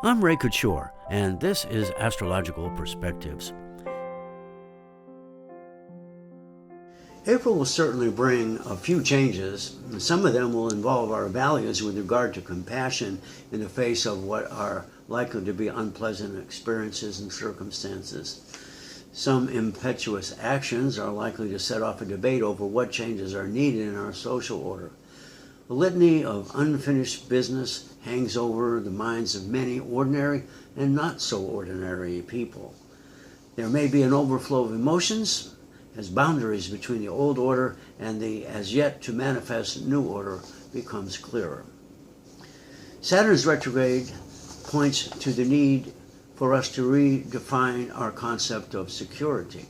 I'm Ray Couture, and this is Astrological Perspectives. April will certainly bring a few changes. Some of them will involve our values with regard to compassion in the face of what are likely to be unpleasant experiences and circumstances. Some impetuous actions are likely to set off a debate over what changes are needed in our social order. A litany of unfinished business hangs over the minds of many ordinary and not so ordinary people. There may be an overflow of emotions as boundaries between the old order and the as yet to manifest new order becomes clearer. Saturn's retrograde points to the need for us to redefine our concept of security.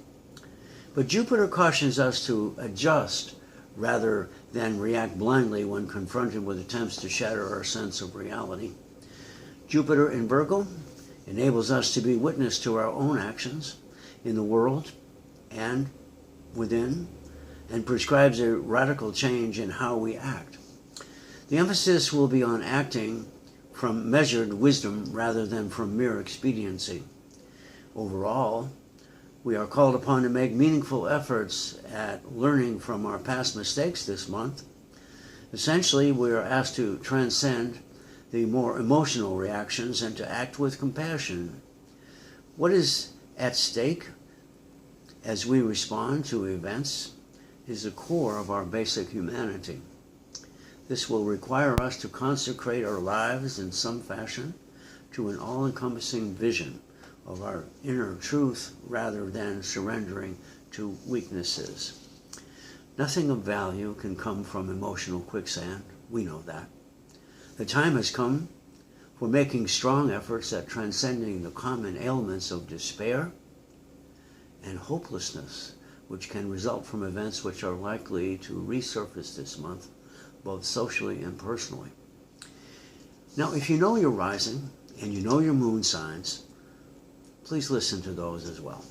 But Jupiter cautions us to adjust rather than react blindly when confronted with attempts to shatter our sense of reality. Jupiter in Virgo enables us to be witness to our own actions in the world and within, and prescribes a radical change in how we act. The emphasis will be on acting from measured wisdom rather than from mere expediency. Overall, we are called upon to make meaningful efforts at learning from our past mistakes this month. Essentially, we are asked to transcend the more emotional reactions and to act with compassion. What is at stake as we respond to events is the core of our basic humanity. This will require us to consecrate our lives in some fashion to an all-encompassing vision of our inner truth rather than surrendering to weaknesses. Nothing of value can come from emotional quicksand. We know that. The time has come for making strong efforts at transcending the common ailments of despair and hopelessness, which can result from events which are likely to resurface this month, both socially and personally. Now, if you know your rising and you know your moon signs, please listen to those as well.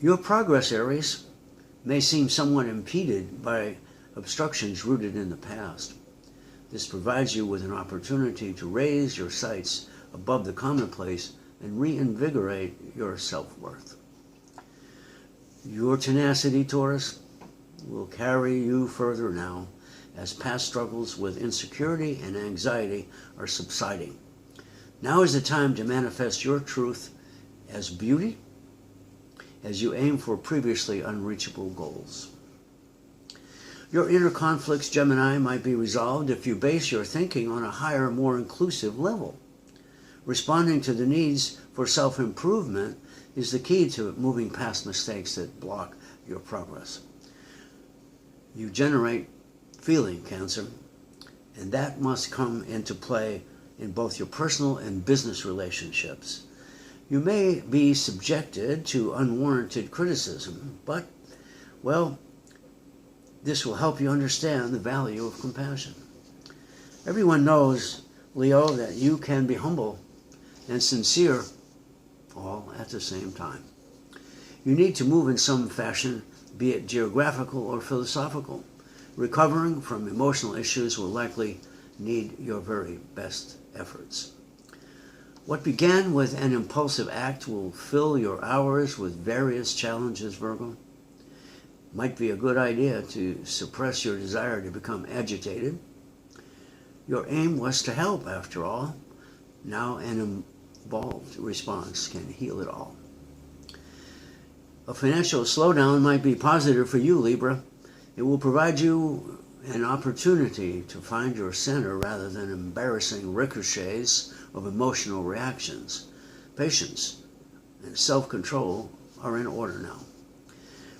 Your progress areas may seem somewhat impeded by obstructions rooted in the past. This provides you with an opportunity to raise your sights above the commonplace and reinvigorate your self-worth. Your tenacity, Taurus, will carry you further now as past struggles with insecurity and anxiety are subsiding. Now is the time to manifest your truth as beauty as you aim for previously unreachable goals. Your inner conflicts, Gemini, might be resolved if you base your thinking on a higher, more inclusive level. Responding to the needs for self-improvement is the key to moving past mistakes that block your progress. You generate feeling, Cancer, and that must come into play in both your personal and business relationships. You may be subjected to unwarranted criticism, but, well, this will help you understand the value of compassion. Everyone knows, Leo, that you can be humble and sincere all at the same time. You need to move in some fashion, be it geographical or philosophical. Recovering from emotional issues will likely need your very best efforts. What began with an impulsive act will fill your hours with various challenges, Virgo. Might be a good idea to suppress your desire to become agitated. Your aim was to help, after all. Now an involved response can heal it all. A financial slowdown might be positive for you, Libra. It will provide you an opportunity to find your center rather than embarrassing ricochets of emotional reactions. Patience and self-control are in order now.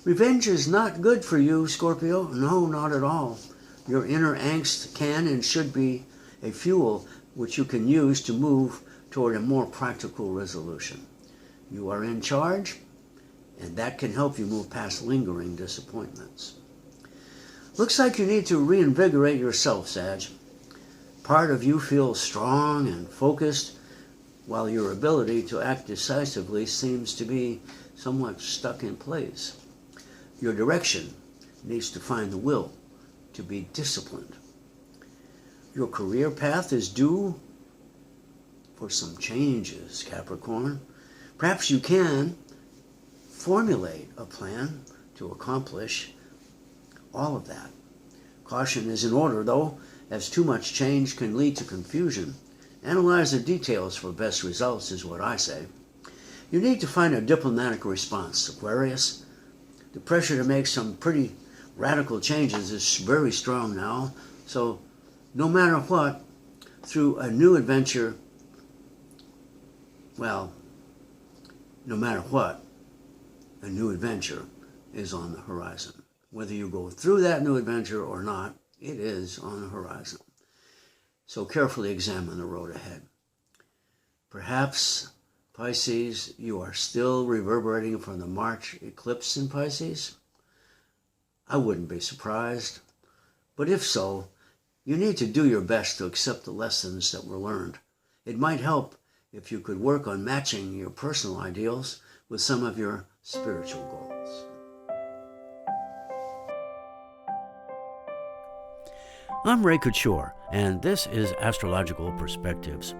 Revenge is not good for you, Scorpio. No, not at all. Your inner angst can and should be a fuel which you can use to move toward a more practical resolution. You are in charge, and that can help you move past lingering disappointments. Looks like you need to reinvigorate yourself, Sag. Part of you feels strong and focused, while your ability to act decisively seems to be somewhat stuck in place. Your direction needs to find the will to be disciplined. Your career path is due for some changes, Capricorn. Perhaps you can formulate a plan to accomplish all of that. Caution is in order, though, as too much change can lead to confusion. Analyze the details for best results, is what I say. You need to find a diplomatic response, Aquarius. The pressure to make some pretty radical changes is very strong now, so no matter what, through a new adventure, well, no matter what, a new adventure is on the horizon. Whether you go through that new adventure or not, it is on the horizon. So carefully examine the road ahead. Perhaps, Pisces, you are still reverberating from the March eclipse in Pisces. I wouldn't be surprised. But if so, you need to do your best to accept the lessons that were learned. It might help if you could work on matching your personal ideals with some of your spiritual goals. I'm Ray Couture, and this is Astrological Perspectives.